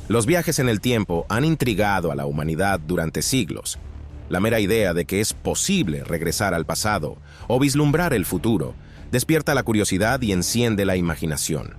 Los viajes en el tiempo han intrigado a la humanidad durante siglos. La mera idea de que es posible regresar al pasado o vislumbrar el futuro despierta la curiosidad y enciende la imaginación.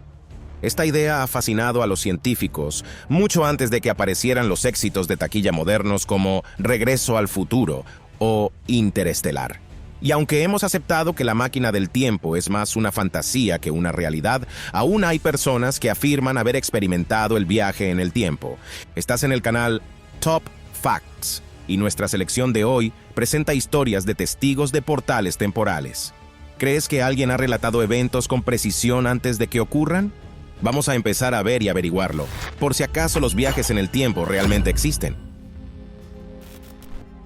Esta idea ha fascinado a los científicos mucho antes de que aparecieran los éxitos de taquilla modernos como Regreso al futuro o Interestelar. Y aunque hemos aceptado que la máquina del tiempo es más una fantasía que una realidad, aún hay personas que afirman haber experimentado el viaje en el tiempo. Estás en el canal Top Facts y nuestra selección de hoy presenta historias de testigos de portales temporales. ¿Crees que alguien ha relatado eventos con precisión antes de que ocurran? Vamos a empezar a ver y averiguarlo, por si acaso los viajes en el tiempo realmente existen.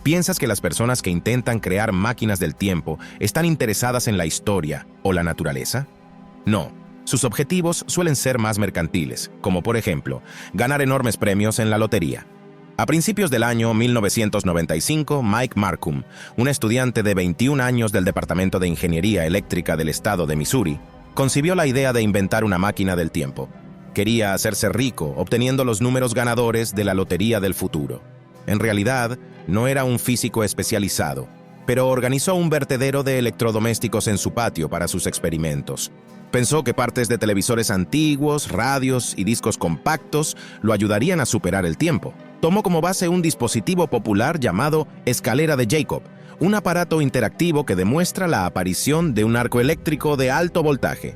¿Piensas que las personas que intentan crear máquinas del tiempo están interesadas en la historia o la naturaleza? No, sus objetivos suelen ser más mercantiles, como por ejemplo, ganar enormes premios en la lotería. A principios del año 1995, Mike Markham, un estudiante de 21 años del Departamento de Ingeniería Eléctrica del estado de Missouri, concibió la idea de inventar una máquina del tiempo. Quería hacerse rico obteniendo los números ganadores de la lotería del futuro. En realidad, no era un físico especializado, pero organizó un vertedero de electrodomésticos en su patio para sus experimentos. Pensó que partes de televisores antiguos, radios y discos compactos lo ayudarían a superar el tiempo. Tomó como base un dispositivo popular llamado Escalera de Jacob, un aparato interactivo que demuestra la aparición de un arco eléctrico de alto voltaje,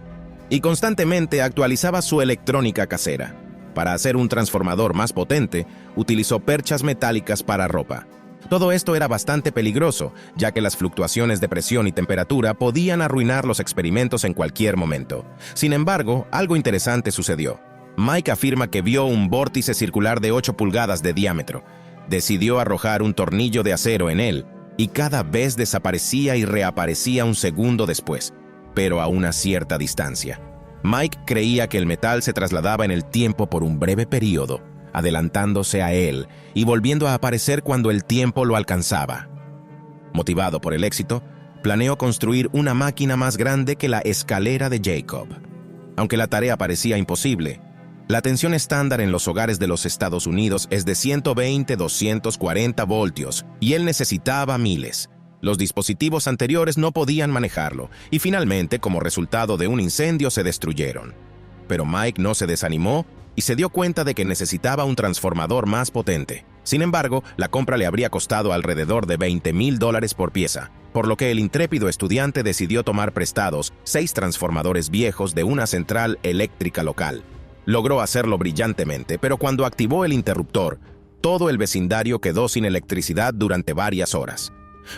y constantemente actualizaba su electrónica casera. Para hacer un transformador más potente, utilizó perchas metálicas para ropa. Todo esto era bastante peligroso, ya que las fluctuaciones de presión y temperatura podían arruinar los experimentos en cualquier momento. Sin embargo, algo interesante sucedió. Mike afirma que vio un vórtice circular de 8 pulgadas de diámetro. Decidió arrojar un tornillo de acero en él, y cada vez desaparecía y reaparecía un segundo después, pero a una cierta distancia. Mike creía que el metal se trasladaba en el tiempo por un breve periodo, adelantándose a él y volviendo a aparecer cuando el tiempo lo alcanzaba. Motivado por el éxito, planeó construir una máquina más grande que la Escalera de Jacob. Aunque la tarea parecía imposible, la tensión estándar en los hogares de los Estados Unidos es de 120-240 voltios y él necesitaba miles. Los dispositivos anteriores no podían manejarlo y finalmente, como resultado de un incendio, se destruyeron. Pero Mike no se desanimó y se dio cuenta de que necesitaba un transformador más potente. Sin embargo, la compra le habría costado alrededor de $20,000 por pieza, por lo que el intrépido estudiante decidió tomar prestados 6 transformadores viejos de una central eléctrica local. Logró hacerlo brillantemente, pero cuando activó el interruptor, todo el vecindario quedó sin electricidad durante varias horas.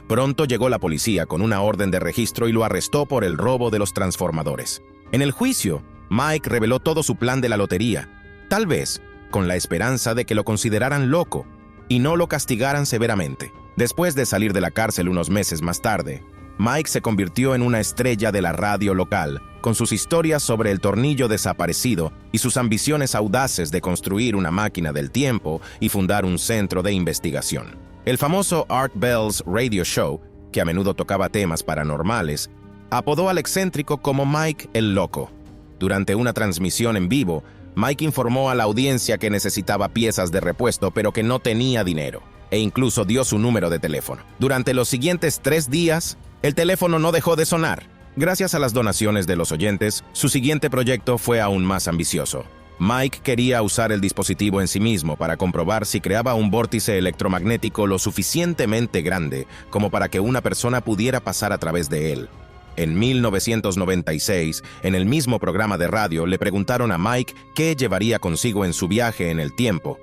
Pronto llegó la policía con una orden de registro y lo arrestó por el robo de los transformadores. En el juicio, Mike reveló todo su plan de la lotería, tal vez con la esperanza de que lo consideraran loco y no lo castigaran severamente. Después de salir de la cárcel unos meses más tarde, Mike se convirtió en una estrella de la radio local, con sus historias sobre el tornillo desaparecido y sus ambiciones audaces de construir una máquina del tiempo y fundar un centro de investigación. El famoso Art Bell's Radio Show, que a menudo tocaba temas paranormales, apodó al excéntrico como Mike el Loco. Durante una transmisión en vivo, Mike informó a la audiencia que necesitaba piezas de repuesto pero que no tenía dinero, e incluso dio su número de teléfono. Durante los siguientes 3 días, el teléfono no dejó de sonar. Gracias a las donaciones de los oyentes, su siguiente proyecto fue aún más ambicioso. Mike quería usar el dispositivo en sí mismo para comprobar si creaba un vórtice electromagnético lo suficientemente grande como para que una persona pudiera pasar a través de él. En 1996, en el mismo programa de radio, le preguntaron a Mike qué llevaría consigo en su viaje en el tiempo.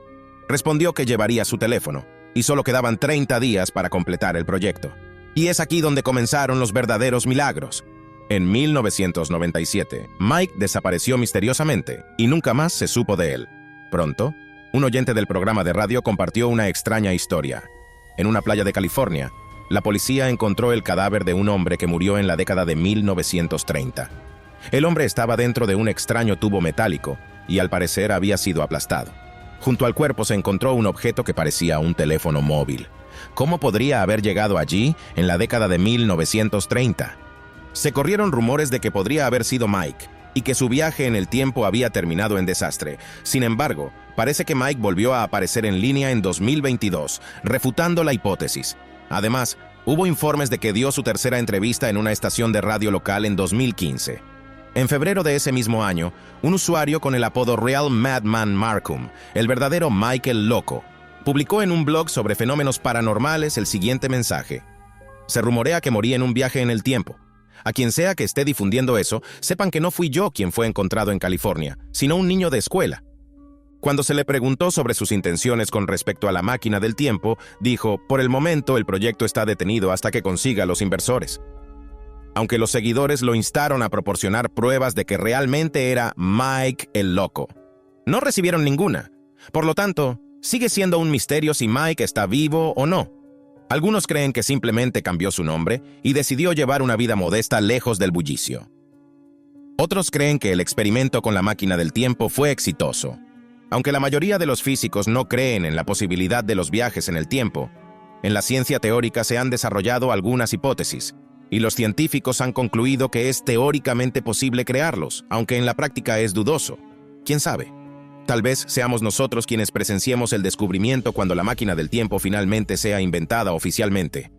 Respondió que llevaría su teléfono, y solo quedaban 30 días para completar el proyecto. Y es aquí donde comenzaron los verdaderos milagros. En 1997, Mike desapareció misteriosamente y nunca más se supo de él. Pronto, un oyente del programa de radio compartió una extraña historia. En una playa de California, la policía encontró el cadáver de un hombre que murió en la década de 1930. El hombre estaba dentro de un extraño tubo metálico y al parecer había sido aplastado. Junto al cuerpo se encontró un objeto que parecía un teléfono móvil. ¿Cómo podría haber llegado allí en la década de 1930? Se corrieron rumores de que podría haber sido Mike, y que su viaje en el tiempo había terminado en desastre. Sin embargo, parece que Mike volvió a aparecer en línea en 2022, refutando la hipótesis. Además, hubo informes de que dio su tercera entrevista en una estación de radio local en 2015. En febrero de ese mismo año, un usuario con el apodo Real Madman Markham, el verdadero Mike el Loco, publicó en un blog sobre fenómenos paranormales el siguiente mensaje: se rumorea que morí en un viaje en el tiempo. A quien sea que esté difundiendo eso, sepan que no fui yo quien fue encontrado en California, sino un niño de escuela. Cuando se le preguntó sobre sus intenciones con respecto a la máquina del tiempo, dijo: por el momento el proyecto está detenido hasta que consiga los inversores. Aunque los seguidores lo instaron a proporcionar pruebas de que realmente era Mike el Loco, no recibieron ninguna. Por lo tanto, sigue siendo un misterio si Mike está vivo o no. Algunos creen que simplemente cambió su nombre y decidió llevar una vida modesta lejos del bullicio. Otros creen que el experimento con la máquina del tiempo fue exitoso. Aunque la mayoría de los físicos no creen en la posibilidad de los viajes en el tiempo, en la ciencia teórica se han desarrollado algunas hipótesis, y los científicos han concluido que es teóricamente posible crearlos, aunque en la práctica es dudoso. ¿Quién sabe? Tal vez seamos nosotros quienes presenciemos el descubrimiento cuando la máquina del tiempo finalmente sea inventada oficialmente.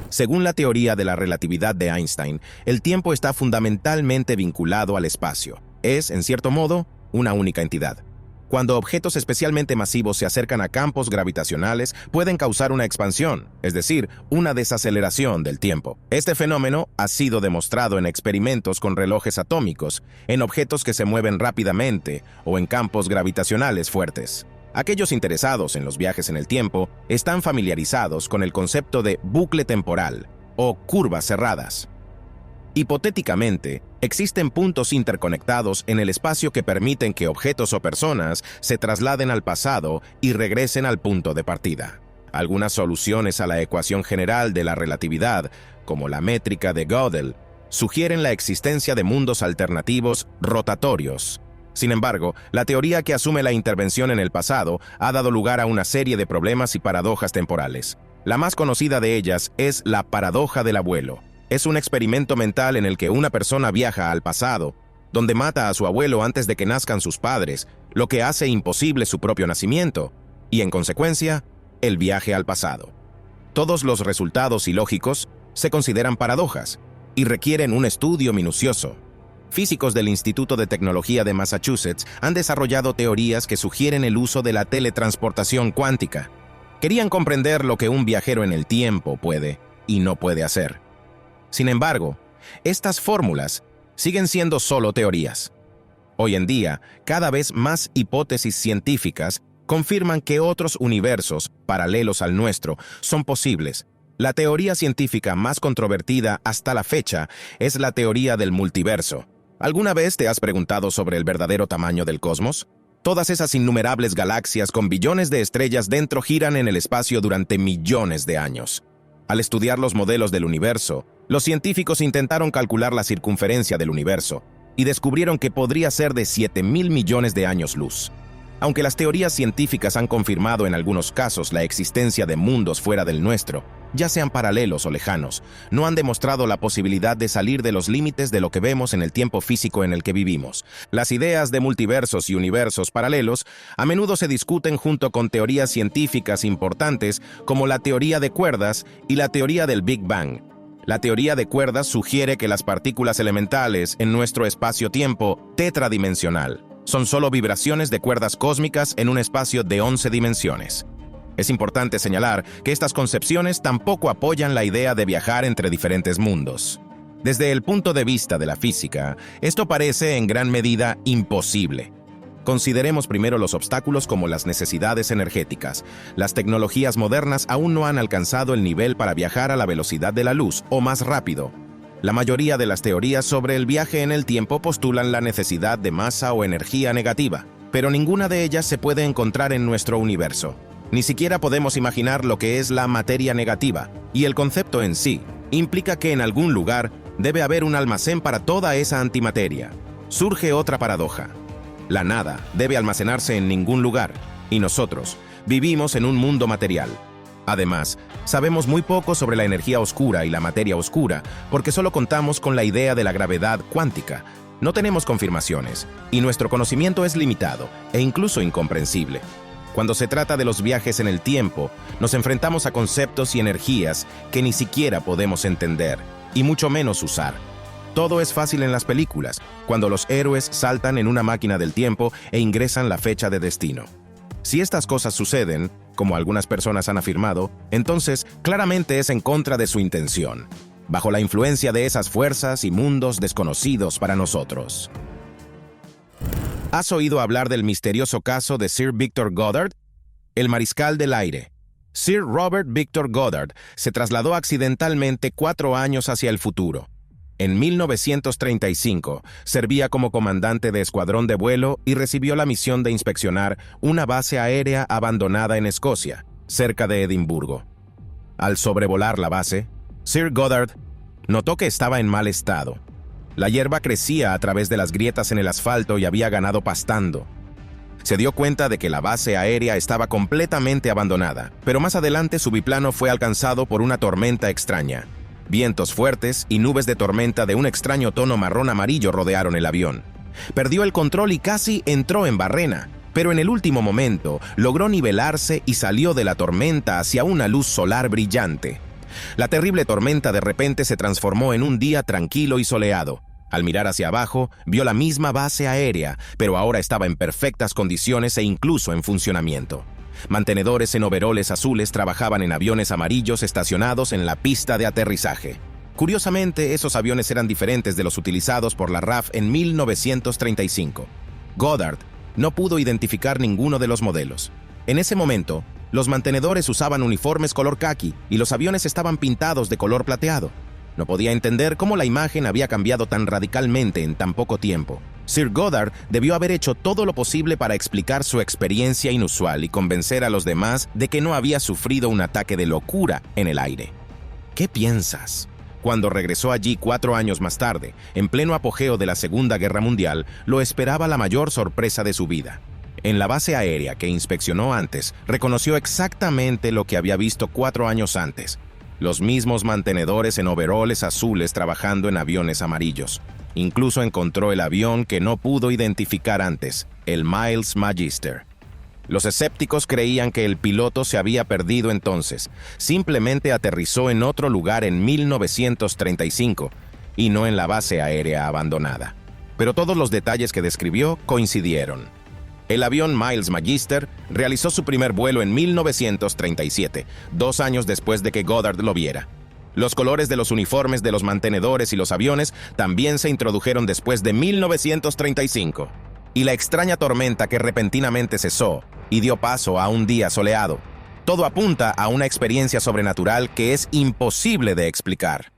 Según la teoría de la relatividad de Einstein, el tiempo está fundamentalmente vinculado al espacio. Es, en cierto modo, una única entidad. Cuando objetos especialmente masivos se acercan a campos gravitacionales, pueden causar una expansión, es decir, una desaceleración del tiempo. Este fenómeno ha sido demostrado en experimentos con relojes atómicos, en objetos que se mueven rápidamente o en campos gravitacionales fuertes. Aquellos interesados en los viajes en el tiempo están familiarizados con el concepto de bucle temporal o curvas cerradas. Hipotéticamente, existen puntos interconectados en el espacio que permiten que objetos o personas se trasladen al pasado y regresen al punto de partida. Algunas soluciones a la ecuación general de la relatividad, como la métrica de Gödel, sugieren la existencia de mundos alternativos rotatorios. Sin embargo, la teoría que asume la intervención en el pasado ha dado lugar a una serie de problemas y paradojas temporales. La más conocida de ellas es la paradoja del abuelo. Es un experimento mental en el que una persona viaja al pasado, donde mata a su abuelo antes de que nazcan sus padres, lo que hace imposible su propio nacimiento, y en consecuencia, el viaje al pasado. Todos los resultados ilógicos se consideran paradojas y requieren un estudio minucioso. Físicos del Instituto de Tecnología de Massachusetts han desarrollado teorías que sugieren el uso de la teletransportación cuántica. Querían comprender lo que un viajero en el tiempo puede y no puede hacer. Sin embargo, estas fórmulas siguen siendo solo teorías. Hoy en día, cada vez más hipótesis científicas confirman que otros universos, paralelos al nuestro, son posibles. La teoría científica más controvertida hasta la fecha es la teoría del multiverso. ¿Alguna vez te has preguntado sobre el verdadero tamaño del cosmos? Todas esas innumerables galaxias con billones de estrellas dentro giran en el espacio durante millones de años. Al estudiar los modelos del universo, los científicos intentaron calcular la circunferencia del universo y descubrieron que podría ser de 7.000 millones de años luz. Aunque las teorías científicas han confirmado en algunos casos la existencia de mundos fuera del nuestro, ya sean paralelos o lejanos, no han demostrado la posibilidad de salir de los límites de lo que vemos en el tiempo físico en el que vivimos. Las ideas de multiversos y universos paralelos a menudo se discuten junto con teorías científicas importantes como la teoría de cuerdas y la teoría del Big Bang. La teoría de cuerdas sugiere que las partículas elementales en nuestro espacio-tiempo tetradimensional son solo vibraciones de cuerdas cósmicas en un espacio de 11 dimensiones. Es importante señalar que estas concepciones tampoco apoyan la idea de viajar entre diferentes mundos. Desde el punto de vista de la física, esto parece en gran medida imposible. Consideremos primero los obstáculos como las necesidades energéticas. Las tecnologías modernas aún no han alcanzado el nivel para viajar a la velocidad de la luz o más rápido. La mayoría de las teorías sobre el viaje en el tiempo postulan la necesidad de masa o energía negativa, pero ninguna de ellas se puede encontrar en nuestro universo. Ni siquiera podemos imaginar lo que es la materia negativa, y el concepto en sí implica que en algún lugar debe haber un almacén para toda esa antimateria. Surge otra paradoja. La nada debe almacenarse en ningún lugar, y nosotros vivimos en un mundo material. Además, sabemos muy poco sobre la energía oscura y la materia oscura, porque solo contamos con la idea de la gravedad cuántica, No tenemos confirmaciones, y nuestro conocimiento es limitado e incluso incomprensible. Cuando se trata de los viajes en el tiempo, nos enfrentamos a conceptos y energías que ni siquiera podemos entender, y mucho menos usar. Todo es fácil en las películas, cuando los héroes saltan en una máquina del tiempo e ingresan la fecha de destino. Si estas cosas suceden, como algunas personas han afirmado, entonces claramente es en contra de su intención, bajo la influencia de esas fuerzas y mundos desconocidos para nosotros. ¿Has oído hablar del misterioso caso de Sir Victor Goddard? El mariscal del aire. Sir Robert Victor Goddard se trasladó accidentalmente 4 años hacia el futuro. En 1935, servía como comandante de escuadrón de vuelo y recibió la misión de inspeccionar una base aérea abandonada en Escocia, cerca de Edimburgo. Al sobrevolar la base, Sir Goddard notó que estaba en mal estado. La hierba crecía a través de las grietas en el asfalto y había ganado pastando. Se dio cuenta de que la base aérea estaba completamente abandonada, pero más adelante su biplano fue alcanzado por una tormenta extraña. Vientos fuertes y nubes de tormenta de un extraño tono marrón amarillo rodearon el avión. Perdió el control y casi entró en barrena, pero en el último momento logró nivelarse y salió de la tormenta hacia una luz solar brillante. La terrible tormenta de repente se transformó en un día tranquilo y soleado. Al mirar hacia abajo, vio la misma base aérea, pero ahora estaba en perfectas condiciones e incluso en funcionamiento. Mantenedores en overoles azules trabajaban en aviones amarillos estacionados en la pista de aterrizaje. Curiosamente, esos aviones eran diferentes de los utilizados por la RAF en 1935. Goddard no pudo identificar ninguno de los modelos. En ese momento, los mantenedores usaban uniformes color caqui y los aviones estaban pintados de color plateado. No podía entender cómo la imagen había cambiado tan radicalmente en tan poco tiempo. Sir Goddard debió haber hecho todo lo posible para explicar su experiencia inusual y convencer a los demás de que no había sufrido un ataque de locura en el aire. ¿Qué piensas? Cuando regresó allí 4 años más tarde, en pleno apogeo de la Segunda Guerra Mundial, lo esperaba la mayor sorpresa de su vida. En la base aérea que inspeccionó antes, reconoció exactamente lo que había visto 4 años antes. Los mismos mantenedores en overoles azules trabajando en aviones amarillos. Incluso encontró el avión que no pudo identificar antes, el Miles Magister. Los escépticos creían que el piloto se había perdido entonces. Simplemente aterrizó en otro lugar en 1935 y no en la base aérea abandonada. Pero todos los detalles que describió coincidieron. El avión Miles Magister realizó su primer vuelo en 1937, 2 años después de que Goddard lo viera. Los colores de los uniformes de los mantenedores y los aviones también se introdujeron después de 1935. Y la extraña tormenta que repentinamente cesó y dio paso a un día soleado. Todo apunta a una experiencia sobrenatural que es imposible de explicar.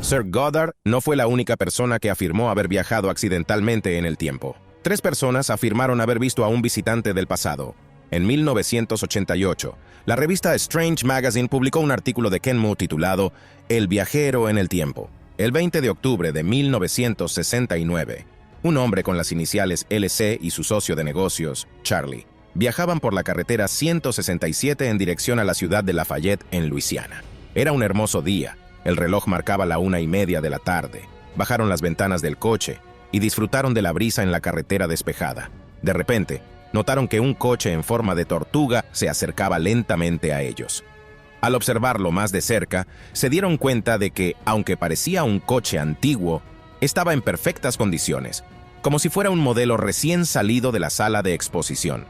Sir Goddard no fue la única persona que afirmó haber viajado accidentalmente en el tiempo. 3 personas afirmaron haber visto a un visitante del pasado. En 1988, la revista Strange Magazine publicó un artículo de Ken Mu titulado El viajero en el tiempo. El 20 de octubre de 1969, un hombre con las iniciales LC y su socio de negocios, Charlie, viajaban por la carretera 167 en dirección a la ciudad de Lafayette, en Luisiana. Era un hermoso día. El reloj marcaba la 1:30 de la tarde. Bajaron las ventanas del coche y disfrutaron de la brisa en la carretera despejada. De repente, notaron que un coche en forma de tortuga se acercaba lentamente a ellos. Al observarlo más de cerca, se dieron cuenta de que, aunque parecía un coche antiguo, estaba en perfectas condiciones, como si fuera un modelo recién salido de la sala de exposición.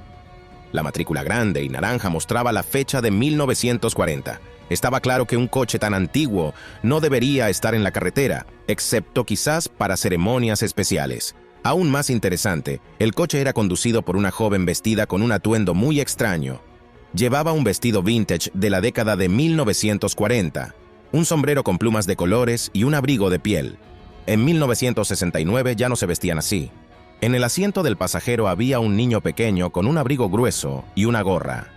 La matrícula grande y naranja mostraba la fecha de 1940. Estaba claro que un coche tan antiguo no debería estar en la carretera, excepto quizás para ceremonias especiales. Aún más interesante, el coche era conducido por una joven vestida con un atuendo muy extraño. Llevaba un vestido vintage de la década de 1940, un sombrero con plumas de colores y un abrigo de piel. En 1969 ya no se vestían así. En el asiento del pasajero había un niño pequeño con un abrigo grueso y una gorra.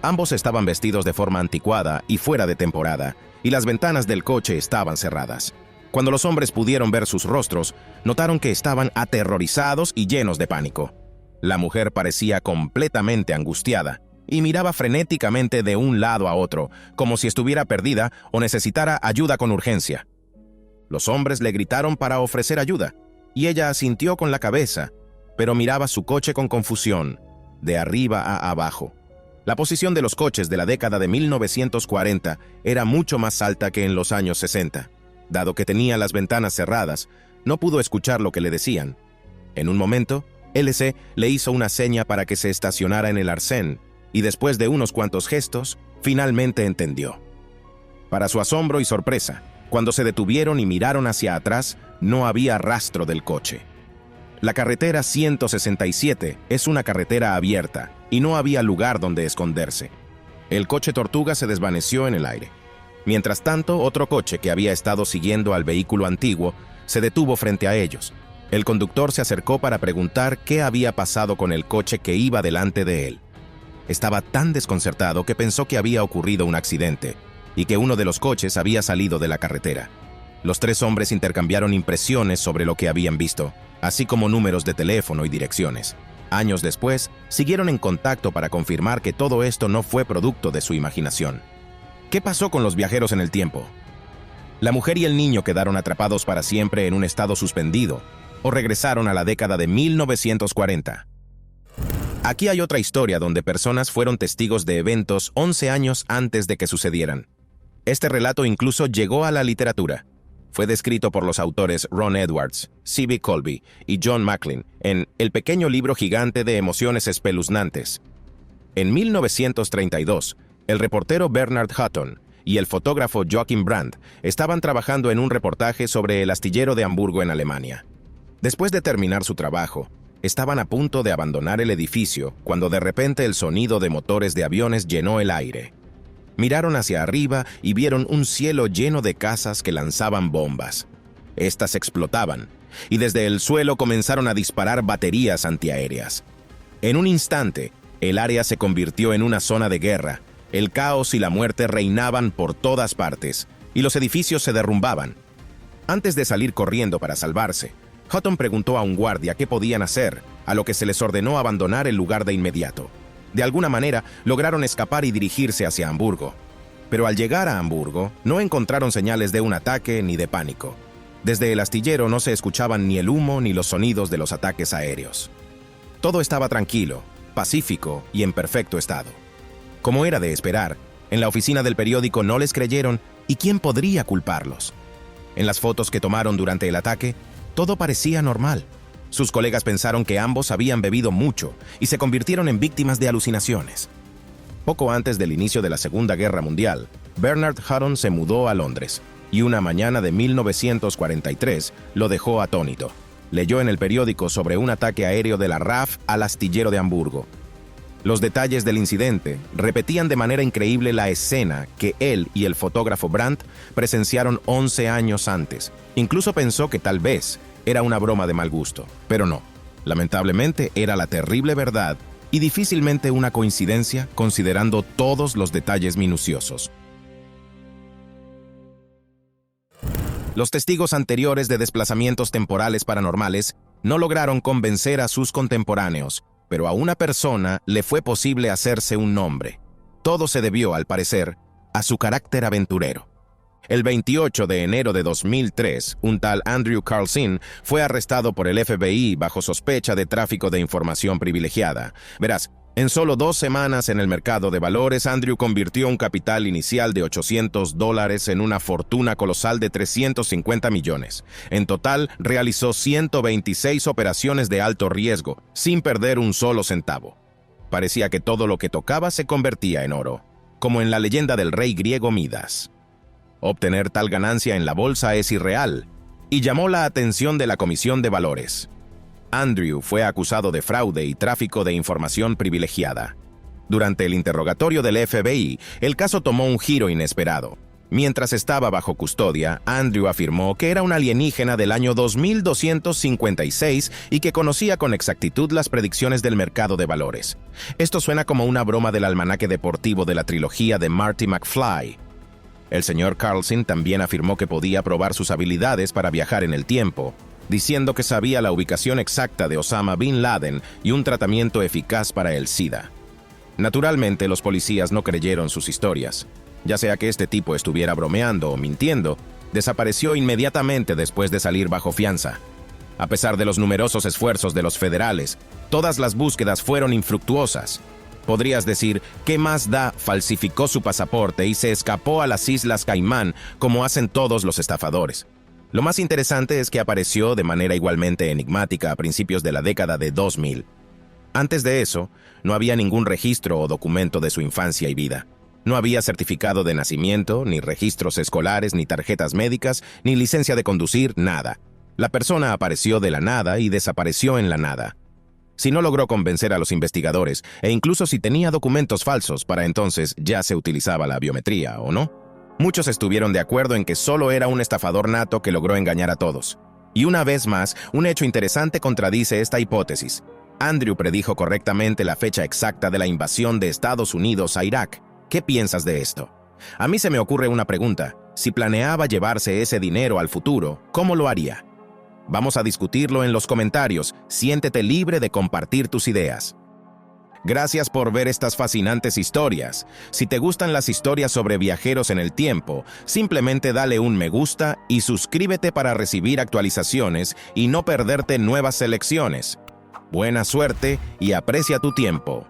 Ambos estaban vestidos de forma anticuada y fuera de temporada, y las ventanas del coche estaban cerradas. Cuando los hombres pudieron ver sus rostros, notaron que estaban aterrorizados y llenos de pánico. La mujer parecía completamente angustiada y miraba frenéticamente de un lado a otro, como si estuviera perdida o necesitara ayuda con urgencia. Los hombres le gritaron para ofrecer ayuda, y ella asintió con la cabeza, pero miraba su coche con confusión, de arriba a abajo. La posición de los coches de la década de 1940 era mucho más alta que en los años 60. Dado que tenía las ventanas cerradas, no pudo escuchar lo que le decían. En un momento, LC le hizo una seña para que se estacionara en el arcén, y después de unos cuantos gestos, finalmente entendió. Para su asombro y sorpresa, cuando se detuvieron y miraron hacia atrás, no había rastro del coche. La carretera 167 es una carretera abierta, y no había lugar donde esconderse. El coche Tortuga se desvaneció en el aire. Mientras tanto, otro coche que había estado siguiendo al vehículo antiguo se detuvo frente a ellos. El conductor se acercó para preguntar qué había pasado con el coche que iba delante de él. Estaba tan desconcertado que pensó que había ocurrido un accidente y que uno de los coches había salido de la carretera. Los tres hombres intercambiaron impresiones sobre lo que habían visto, así como números de teléfono y direcciones. Años después, siguieron en contacto para confirmar que todo esto no fue producto de su imaginación. ¿Qué pasó con los viajeros en el tiempo? ¿La mujer y el niño quedaron atrapados para siempre en un estado suspendido o regresaron a la década de 1940? Aquí hay otra historia donde personas fueron testigos de eventos 11 años antes de que sucedieran. Este relato incluso llegó a la literatura. Fue descrito por los autores Ron Edwards, C.B. Colby y John Macklin en El pequeño libro gigante de emociones espeluznantes. En 1932, el reportero Bernard Hutton y el fotógrafo Joachim Brandt estaban trabajando en un reportaje sobre el astillero de Hamburgo en Alemania. Después de terminar su trabajo, estaban a punto de abandonar el edificio cuando de repente el sonido de motores de aviones llenó el aire. Miraron hacia arriba y vieron un cielo lleno de casas que lanzaban bombas. Estas explotaban, y desde el suelo comenzaron a disparar baterías antiaéreas. En un instante, el área se convirtió en una zona de guerra. El caos y la muerte reinaban por todas partes, y los edificios se derrumbaban. Antes de salir corriendo para salvarse, Hutton preguntó a un guardia qué podían hacer, a lo que se les ordenó abandonar el lugar de inmediato. De alguna manera, lograron escapar y dirigirse hacia Hamburgo. Pero al llegar a Hamburgo, no encontraron señales de un ataque ni de pánico. Desde el astillero no se escuchaban ni el humo ni los sonidos de los ataques aéreos. Todo estaba tranquilo, pacífico y en perfecto estado. Como era de esperar, en la oficina del periódico no les creyeron, ¿y quién podría culparlos? En las fotos que tomaron durante el ataque, todo parecía normal. Sus colegas pensaron que ambos habían bebido mucho y se convirtieron en víctimas de alucinaciones. Poco antes del inicio de la Segunda Guerra Mundial, Bernard Hutton se mudó a Londres y una mañana de 1943 lo dejó atónito. Leyó en el periódico sobre un ataque aéreo de la RAF al astillero de Hamburgo. Los detalles del incidente repetían de manera increíble la escena que él y el fotógrafo Brandt presenciaron 11 años antes. Incluso pensó que tal vez era una broma de mal gusto, pero no. Lamentablemente era la terrible verdad y difícilmente una coincidencia considerando todos los detalles minuciosos. Los testigos anteriores de desplazamientos temporales paranormales no lograron convencer a sus contemporáneos, pero a una persona le fue posible hacerse un nombre. Todo se debió, al parecer, a su carácter aventurero. El 28 de enero de 2003, un tal Andrew Carlson fue arrestado por el FBI bajo sospecha de tráfico de información privilegiada. Verás, en solo 2 semanas en el mercado de valores, Andrew convirtió un capital inicial de $800 en una fortuna colosal de 350 millones. En total, realizó 126 operaciones de alto riesgo, sin perder un solo centavo. Parecía que todo lo que tocaba se convertía en oro, como en la leyenda del rey griego Midas. Obtener tal ganancia en la bolsa es irreal, y llamó la atención de la Comisión de Valores. Andrew fue acusado de fraude y tráfico de información privilegiada. Durante el interrogatorio del FBI, el caso tomó un giro inesperado. Mientras estaba bajo custodia, Andrew afirmó que era un alienígena del año 2256 y que conocía con exactitud las predicciones del mercado de valores. Esto suena como una broma del almanaque deportivo de la trilogía de Marty McFly. El señor Carlson también afirmó que podía probar sus habilidades para viajar en el tiempo, diciendo que sabía la ubicación exacta de Osama Bin Laden y un tratamiento eficaz para el SIDA. Naturalmente, los policías no creyeron sus historias. Ya sea que este tipo estuviera bromeando o mintiendo, desapareció inmediatamente después de salir bajo fianza. A pesar de los numerosos esfuerzos de los federales, todas las búsquedas fueron infructuosas. Podrías decir que Mazda falsificó su pasaporte y se escapó a las Islas Caimán como hacen todos los estafadores. Lo más interesante es que apareció de manera igualmente enigmática a principios de la década de 2000. Antes de eso, no había ningún registro o documento de su infancia y vida. No había certificado de nacimiento, ni registros escolares, ni tarjetas médicas, ni licencia de conducir, nada. La persona apareció de la nada y desapareció en la nada. Si no logró convencer a los investigadores, e incluso si tenía documentos falsos, para entonces ya se utilizaba la biometría, ¿o no? Muchos estuvieron de acuerdo en que solo era un estafador nato que logró engañar a todos. Y una vez más, un hecho interesante contradice esta hipótesis. Andrew predijo correctamente la fecha exacta de la invasión de Estados Unidos a Irak. ¿Qué piensas de esto? A mí se me ocurre una pregunta. Si planeaba llevarse ese dinero al futuro, ¿cómo lo haría? Vamos a discutirlo en los comentarios. Siéntete libre de compartir tus ideas. Gracias por ver estas fascinantes historias. Si te gustan las historias sobre viajeros en el tiempo, simplemente dale un me gusta y suscríbete para recibir actualizaciones y no perderte nuevas selecciones. Buena suerte y aprecia tu tiempo.